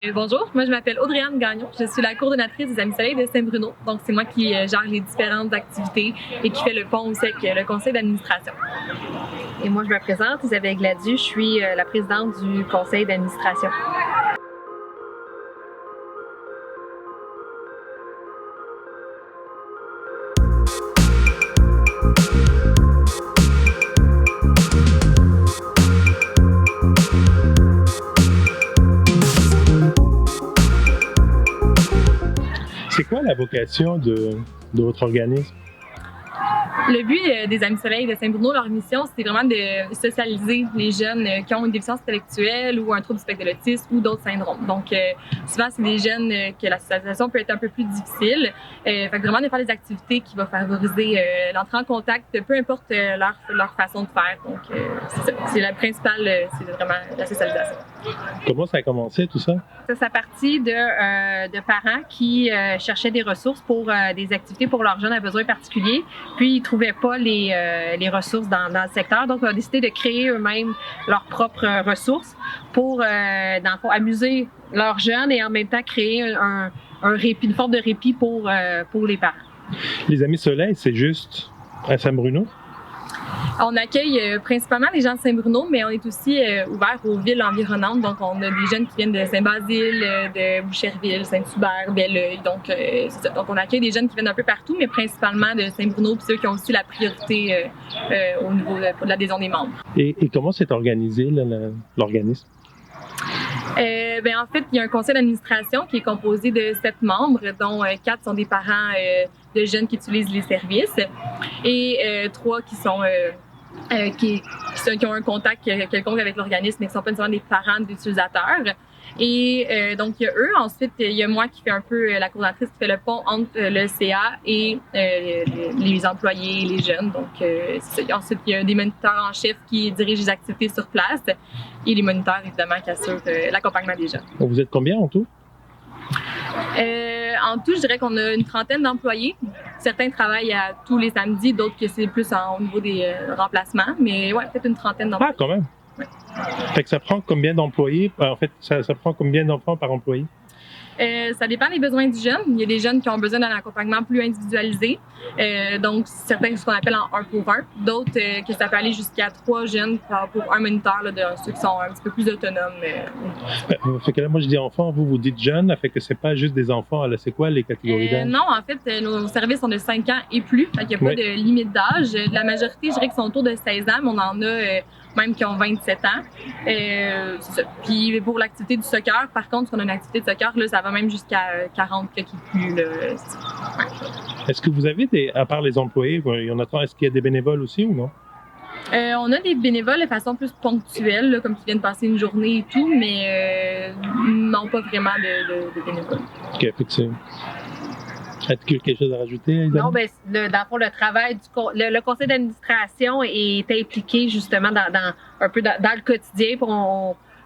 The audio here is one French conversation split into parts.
Bonjour, moi je m'appelle Audrey-Anne Gagnon, je suis la coordonnatrice des Amis Soleil de Saint-Bruno. Donc c'est moi qui gère les différentes activités et qui fait le pont aussi avec le conseil d'administration. Et moi je me présente, Isabelle Gladu, je suis la présidente du conseil d'administration. C'est quoi la vocation de votre organisme? Le but des Amis Soleil de Saint-Bruno, leur mission, c'est vraiment de socialiser les jeunes qui ont une déficience intellectuelle ou un trouble du spectre de l'autisme ou d'autres syndromes. Donc, souvent, c'est des jeunes que la socialisation peut être un peu plus difficile. Fait que vraiment, de faire des activités qui vont favoriser l'entrée en contact, peu importe leur façon de faire. Donc, c'est la principale, c'est vraiment la socialisation. Comment ça a commencé tout ça? Ça a parti de parents qui cherchaient des ressources pour des activités pour leurs jeunes à besoins particuliers, puis ils trouvaient pas les ressources dans le secteur, donc ils ont décidé de créer eux-mêmes leurs propres ressources pour, dans le fond, amuser leurs jeunes et en même temps créer un répit, une forme de répit pour les parents. Les Amis Soleil, c'est juste à Saint-Bruno? On accueille principalement les gens de Saint-Bruno, mais on est aussi ouvert aux villes environnantes. Donc, on a des jeunes qui viennent de Saint-Basile, de Boucherville, Saint-Hubert, Belleuil. Donc, c'est ça. Donc, on accueille des jeunes qui viennent un peu partout, mais principalement de Saint-Bruno, puis ceux qui ont aussi la priorité au niveau de l'adhésion des membres. Et comment s'est organisé l'organisme? En fait, il y a un conseil d'administration qui est composé de 7 membres, dont 4 sont des parents de jeunes qui utilisent les services et 3 qui sont qui ont un contact quelconque avec l'organisme, mais qui ne sont pas nécessairement des parents d'utilisateurs. Et donc, il y a eux. Ensuite, il y a moi qui fais un peu la coordonnatrice qui fait le pont entre le CA et les employés et les jeunes. Donc, ensuite, il y a des moniteurs en chef qui dirigent les activités sur place et les moniteurs, évidemment, qui assurent l'accompagnement des jeunes. Vous êtes combien en tout? En tout, je dirais qu'on a une trentaine d'employés. Certains travaillent à tous les samedis, d'autres que c'est plus au niveau des remplacements. Mais ouais, peut-être une trentaine d'employés. Ah, quand même! Ouais. Fait que ça prend combien d'employés? En fait, ça prend combien d'enfants par employé? Ça dépend des besoins du jeune. Il y a des jeunes qui ont besoin d'un accompagnement plus individualisé. Donc, certains, ce qu'on appelle en 1 pour 1. D'autres, que ça peut aller jusqu'à 3 jeunes pour un moniteur, là, de ceux qui sont un petit peu plus autonomes. Fait que là, moi, je dis enfants, vous dites jeunes, fait que c'est pas juste des enfants. Là, c'est quoi les catégories d'âge? Non, en fait, nos services sont de 5 ans et plus. Fait qu'il n'y a pas de limite d'âge. La majorité, je dirais qu'ils sont autour de 16 ans, mais on en a même qui ont 27 ans. C'est ça. Puis pour l'activité du soccer, par contre, si on a une activité de soccer, là, ça va même jusqu'à 40 qui est plus. Est-ce que vous avez à part les employés, est-ce qu'il y a des bénévoles aussi ou non? On a des bénévoles de façon plus ponctuelle, là, comme qui viennent passer une journée et tout, mais non, pas vraiment de bénévoles. OK, effectivement. As-tu quelque chose à rajouter, Isabelle? Non, dans le fond, le travail le conseil d'administration est impliqué justement dans le quotidien.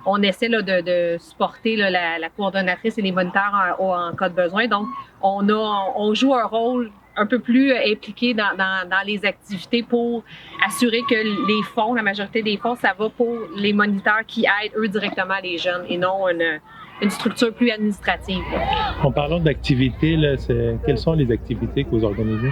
On essaie là, de supporter là, la coordonnatrice et les moniteurs en cas de besoin. Donc, on joue un rôle un peu plus impliqué dans les activités pour assurer que les fonds, la majorité des fonds, ça va pour les moniteurs qui aident eux directement les jeunes et non une structure plus administrative. En parlant d'activités, quelles sont les activités que vous organisez?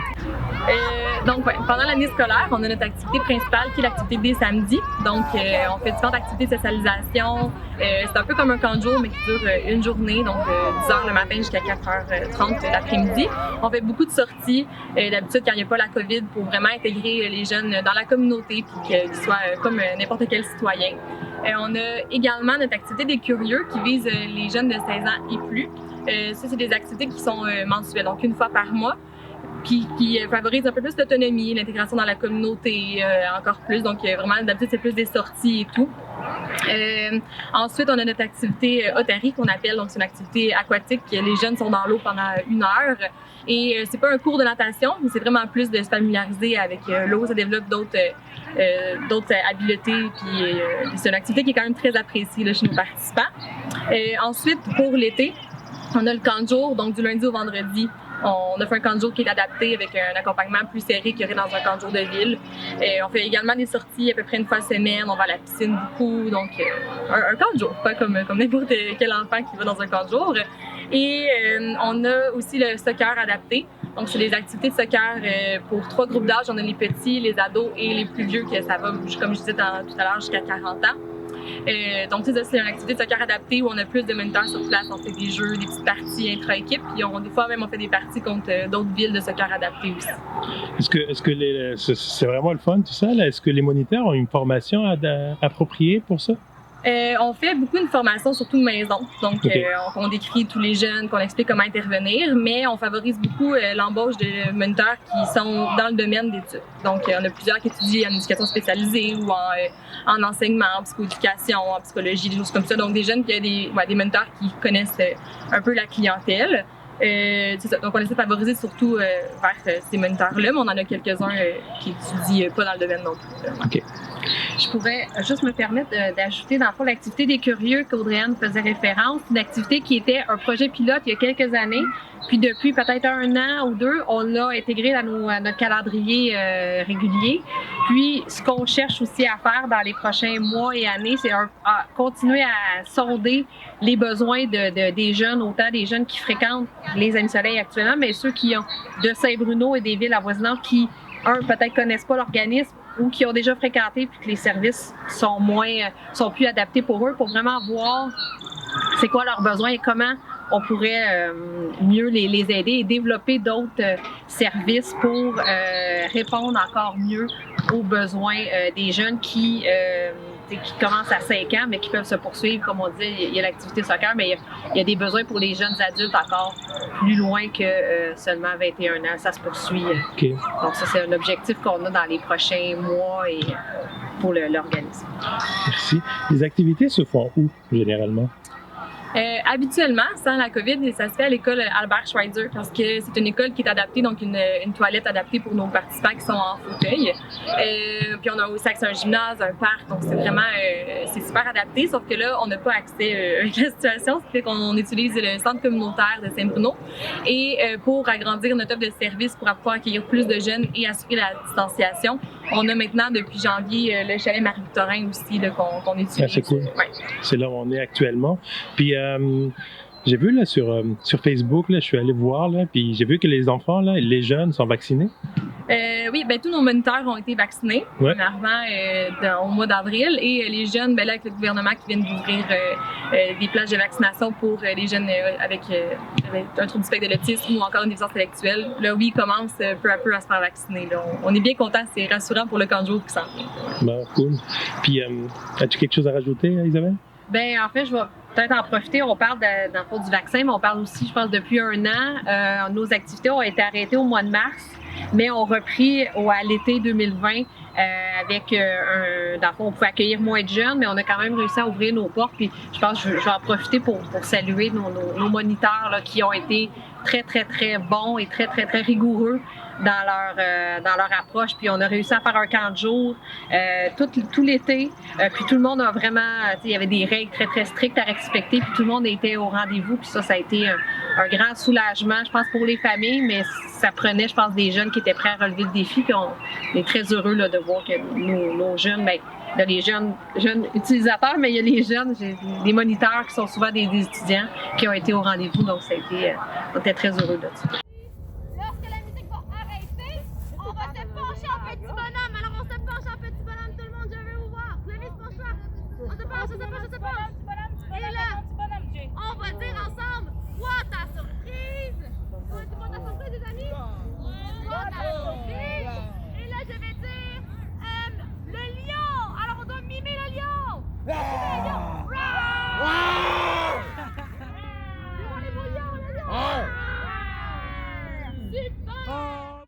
Donc, pendant l'année scolaire, on a notre activité principale qui est l'activité des samedis. Donc, on fait différentes activités de socialisation. C'est un peu comme un camp de jour, mais qui dure une journée, donc 10h le matin jusqu'à 4h30 l'après-midi. On fait beaucoup de sorties, d'habitude quand il n'y a pas la COVID, pour vraiment intégrer les jeunes dans la communauté puis qu'ils soient comme n'importe quel citoyen. On a également notre activité des curieux qui vise les jeunes de 16 ans et plus. Ça, c'est des activités qui sont mensuelles, donc une fois par mois, qui favorisent un peu plus l'autonomie, l'intégration dans la communauté encore plus. Donc, vraiment, d'habitude, c'est plus des sorties et tout. Ensuite, on a notre activité Otari qu'on appelle, donc c'est une activité aquatique. Les jeunes sont dans l'eau pendant 1 heure. Et c'est pas un cours de natation, mais c'est vraiment plus de se familiariser avec l'eau. Ça développe d'autres habiletés. Puis c'est une activité qui est quand même très appréciée là, chez nos participants. Ensuite, pour l'été, on a le camp de jour, donc du lundi au vendredi, On offre un camp de jour qui est adapté avec un accompagnement plus serré qu'il y aurait dans un camp de jour de ville. On fait également des sorties à peu près une fois semaine. On va à la piscine beaucoup. Donc, un camp de jour, pas comme n'importe quel enfant qui va dans un camp de jour. Et on a aussi le soccer adapté. Donc, c'est des activités de soccer pour 3 groupes d'âge. On a les petits, les ados et les plus vieux, que ça va, comme je disais tout à l'heure, jusqu'à 40 ans. Donc, c'est une activité de soccer adaptée où on a plus de moniteurs sur place. On fait des jeux, des petites parties intra-équipes. Puis, des fois, même, on fait des parties contre d'autres villes de soccer adaptées aussi. Est-ce que c'est vraiment le fun, tout ça, là? Est-ce que les moniteurs ont une formation appropriée pour ça? On fait beaucoup de formations, surtout de maison. Donc, on décrit tous les jeunes, qu'on explique comment intervenir, mais on favorise beaucoup l'embauche de moniteurs qui sont dans le domaine d'études. Donc, on a plusieurs qui étudient en éducation spécialisée ou en enseignement, en psychoéducation, en psychologie, des choses comme ça. Donc, des jeunes qui ont des moniteurs qui connaissent un peu la clientèle. C'est ça. Donc, on essaie de favoriser surtout vers ces moniteurs-là, mais on en a quelques-uns qui étudient pas dans le domaine non plus. OK. Je pourrais juste me permettre d'ajouter, dans le fond, l'activité des curieux qu'Audrey-Anne faisait référence, une activité qui était un projet pilote il y a quelques années. Puis depuis peut-être 1 an ou 2, on l'a intégré à notre calendrier régulier. Puis ce qu'on cherche aussi à faire dans les prochains mois et années, c'est à continuer à sonder les besoins des jeunes, autant des jeunes qui fréquentent les Amis Soleil actuellement, mais ceux qui ont de Saint-Bruno et des villes avoisinantes qui, peut-être connaissent pas l'organisme ou qui ont déjà fréquenté puis que les services sont plus adaptés pour eux, pour vraiment voir c'est quoi leurs besoins et comment on pourrait mieux les aider et développer d'autres services pour répondre encore mieux aux besoins des jeunes qui commencent à 5 ans, mais qui peuvent se poursuivre. Comme on dit, il y a l'activité soccer, mais il y a des besoins pour les jeunes adultes encore plus loin que seulement 21 ans. Ça se poursuit. Okay. Donc ça, c'est un objectif qu'on a dans les prochains mois et pour l'organisme. Merci. Les activités se font où, généralement? Habituellement, sans la COVID, ça se fait à l'école Albert Schweitzer parce que c'est une école qui est adaptée, donc une toilette adaptée pour nos participants qui sont en fauteuil. Puis on a aussi accès à un gymnase, un parc, donc c'est vraiment c'est super adapté, sauf que là, on n'a pas accès à la situation, c'est qu'on utilise le centre communautaire de Saint-Bruno et pour agrandir notre offre de services, pour pouvoir accueillir plus de jeunes et assurer la distanciation, on a maintenant depuis janvier le chalet Marie-Victorin aussi qu'on utilise. Ah, c'est cool. Ouais. C'est là où on est actuellement. Puis j'ai vu là sur Facebook, là, je suis allé voir, là, puis j'ai vu que les enfants, là, les jeunes sont vaccinés. Oui, ben tous nos moniteurs ont été vaccinés au mois d'avril et les jeunes, ben là avec le gouvernement qui vient d'ouvrir des plages de vaccination pour les jeunes avec un trouble du spectre de l'autisme ou encore une déficience intellectuelle. Là, oui, ils commencent peu à peu à se faire vacciner. Là. On est bien contents, c'est rassurant pour le camp de jour qui s'en vient. Bon, cool. Puis, as-tu quelque chose à rajouter, Isabelle? Ben en fait, je vais peut-être en profiter. On parle dans le fond du vaccin, mais on parle aussi, je pense, depuis 1 an. Nos activités ont été arrêtées au mois de mars, mais ont repris à l'été 2020 avec dans le fond, on pouvait accueillir moins de jeunes, mais on a quand même réussi à ouvrir nos portes. Puis je pense que je vais en profiter pour saluer nos moniteurs là, qui ont été très, très, très bons et très, très, très rigoureux dans leur approche. Puis on a réussi à faire un camp de jour tout l'été. Puis tout le monde a vraiment, il y avait des règles très, très strictes à respecter. Puis tout le monde était au rendez-vous. Puis ça a été un grand soulagement, je pense, pour les familles. Mais ça prenait, je pense, des jeunes qui étaient prêts à relever le défi. Puis on est très heureux là, de voir que nos jeunes, bien, il y a les jeunes utilisateurs, mais il y a les jeunes, des moniteurs qui sont souvent des étudiants qui ont été au rendez-vous. Donc ça a été, on était très heureux de ça. Lorsque la musique va arrêter, on va se pencher en petit bonhomme. Alors on se penche en petit bonhomme, tout le monde, je veux vous voir. Clémy, penche-toi. On se penche, on se penche, on se penche. Et là, on va dire ensemble, quoi ta surprise? C'est quoi ta surprise, les amis? Quoi ta surprise? Et là, je vais dire, le lion. Alors on doit mimer le lion. Le lion.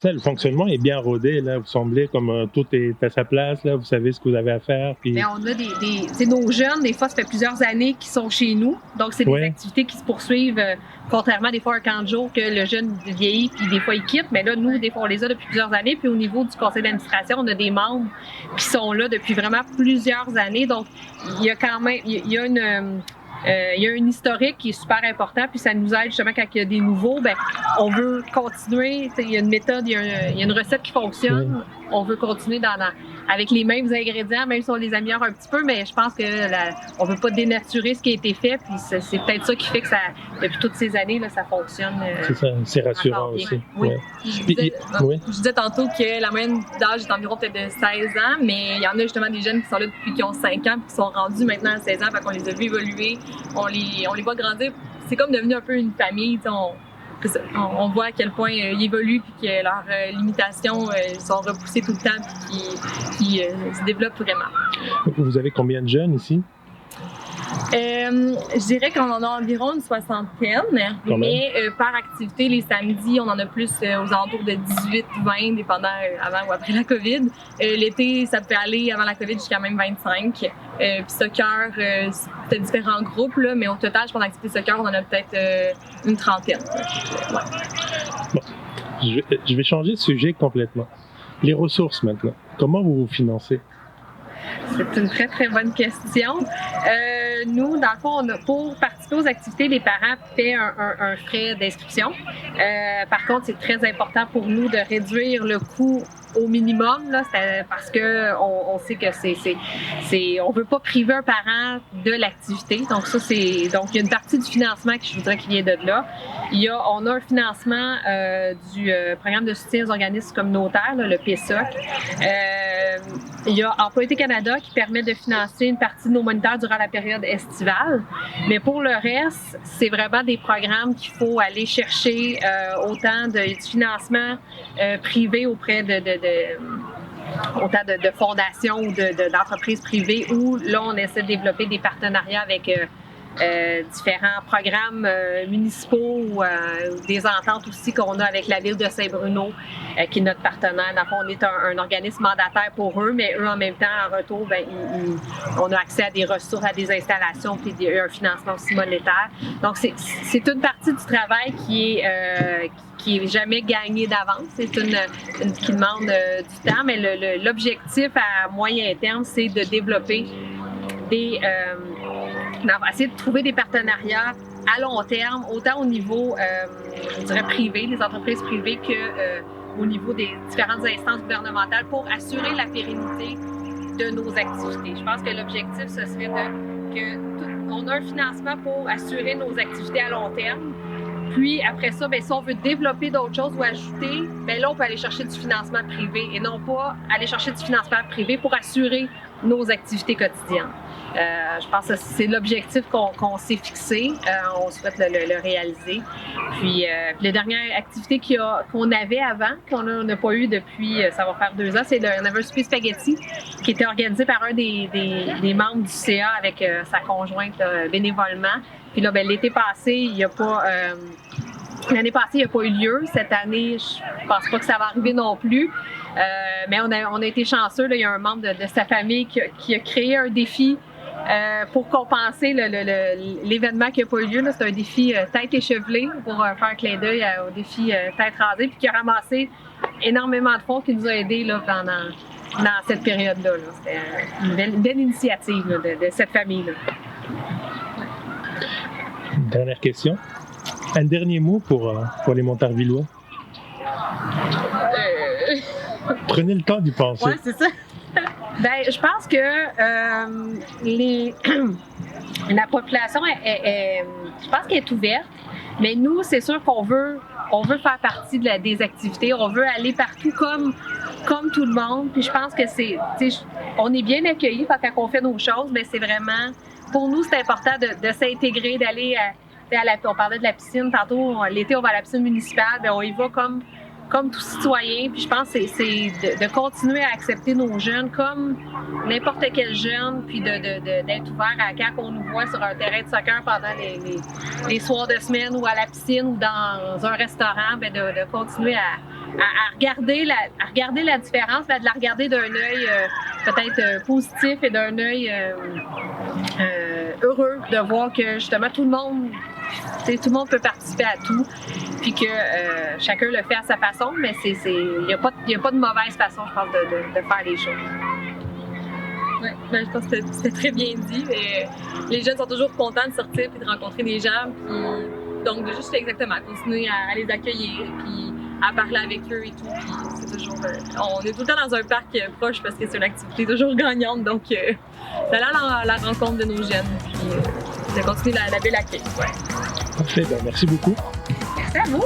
Le fonctionnement est bien rodé, là. Vous semblez comme tout est à sa place, là. Vous savez ce que vous avez à faire. Puis... Mais on a nos jeunes, des fois, ça fait plusieurs années qu'ils sont chez nous. Donc, c'est des activités qui se poursuivent, contrairement des fois à un camp de jour que le jeune vieillit puis des fois il quitte. Mais là, nous, des fois, on les a depuis plusieurs années. Puis au niveau du conseil d'administration, on a des membres qui sont là depuis vraiment plusieurs années. Donc, il y a quand même, il y a il y a un historique qui est super important, puis ça nous aide justement quand il y a des nouveaux, ben on veut continuer. Il y a une méthode, il y a une recette qui fonctionne. On veut continuer avec les mêmes ingrédients, même si on les améliore un petit peu, mais je pense que on veut pas dénaturer ce qui a été fait, puis c'est peut-être ça qui fait que depuis toutes ces années, là, ça fonctionne. C'est ça, c'est rassurant aussi. Oui. Ouais. Je disais tantôt que la moyenne d'âge est environ peut-être de 16 ans, mais il y en a justement des jeunes qui sont là depuis qu'ils ont 5 ans, puis qui sont rendus maintenant à 16 ans, fait qu'on les a vus évoluer, on les voit grandir. C'est comme devenu un peu une famille, on voit à quel point ils évoluent puis que leurs limitations sont repoussées tout le temps puis qu'ils se développent vraiment. Vous avez combien de jeunes ici? Je dirais qu'on en a environ une soixantaine, mais par activité, les samedis, on en a plus aux alentours de 18-20, dépendant avant ou après la COVID. L'été, ça peut aller avant la COVID jusqu'à même 25. Puis soccer, c'était différents groupes, là, mais au total, je pense d'activité soccer, on en a peut-être une trentaine. Bon, je vais changer de sujet complètement. Les ressources maintenant, comment vous vous financez? C'est une très, très bonne question. Nous, dans le fond, pour participer aux activités, les parents paient un frais d'inscription. Par contre, c'est très important pour nous de réduire le coût au minimum, là, parce que on sait que on veut pas priver un parent de l'activité. Donc il y a une partie du financement qui je voudrais qu'il vienne de là. On a un financement du programme de soutien aux organismes communautaires, là, le PSOC. Il y a Employabilité Canada qui permet de financer une partie de nos moniteurs durant la période estivale. Mais pour le reste, c'est vraiment des programmes qu'il faut aller chercher autant du financement privé auprès autant de fondations ou d'entreprises privées où là, on essaie de développer des partenariats avec différents programmes municipaux ou des ententes aussi qu'on a avec la ville de Saint-Bruno, qui est notre partenaire. Dans le fond, on est un organisme mandataire pour eux, mais eux, en même temps, en retour, on a accès à des ressources, à des installations, puis un financement aussi monétaire. Donc, c'est une partie du travail qui est jamais gagné d'avance. C'est une qui demande du temps, mais l'objectif à moyen terme, c'est de développer essayer de trouver des partenariats à long terme, autant au niveau, je dirais, privé, des entreprises privées, qu'au niveau des différentes instances gouvernementales pour assurer la pérennité de nos activités. Je pense que l'objectif, ce serait qu'on a un financement pour assurer nos activités à long terme. Puis après ça, si on veut développer d'autres choses ou ajouter, là, on peut aller chercher du financement privé et non pas aller chercher du financement privé pour assurer nos activités quotidiennes. Je pense que c'est l'objectif qu'on s'est fixé. On souhaite le réaliser. Puis les dernières activités qu'on avait avant, qu'on n'a pas eu depuis, ça va faire 2 ans, c'est le Never Speak Spaghetti, qui était organisé par un des membres du CA avec sa conjointe bénévolement. Puis là, l'été passé, l'année passée, il n'y a pas eu lieu. Cette année, je pense pas que ça va arriver non plus. Mais on a été chanceux. Là, il y a un membre de sa famille qui a créé un défi pour compenser l'événement qui n'a pas eu lieu. C'est un défi tête échevelée pour faire un clin d'œil au défi tête rasée, puis qui a ramassé énormément de fonds qui nous a aidés là, dans cette période-là. C'était une belle initiative là, de cette famille-là. Dernière question. Un dernier mot pour les Montarvillois. Prenez le temps d'y penser. Oui, c'est ça. Je pense que la population, je pense qu'elle est ouverte, mais nous, c'est sûr qu'on veut faire partie des activités, on veut aller partout comme tout le monde. Puis je pense que on est bien accueillis quand on fait nos choses, mais c'est vraiment, pour nous, c'est important de s'intégrer, d'aller on parlait de la piscine tantôt, l'été on va à la piscine municipale, on y va comme tout citoyen, puis je pense que c'est de continuer à accepter nos jeunes comme n'importe quel jeune, puis d'être ouvert à quand on nous voit sur un terrain de soccer pendant les soirs de semaine ou à la piscine ou dans un restaurant, de continuer à regarder la différence, de la regarder d'un œil peut-être positif et d'un œil heureux de voir que justement tout le monde peut participer à tout, puis que chacun le fait à sa façon, mais il n'y a pas de mauvaise façon, je pense, de faire les choses. Ouais, ben, je pense que c'était très bien dit. Mais les jeunes sont toujours contents de sortir et de rencontrer des gens. Puis, donc, de juste exactement continuer à les accueillir puis à parler avec eux et tout. Puis c'est toujours. On est tout le temps dans un parc proche parce que c'est une activité toujours gagnante. Donc, d'aller à la rencontre de nos jeunes puis de continuer la belle accueil. Ouais. Parfait, ben, merci beaucoup. Merci à vous.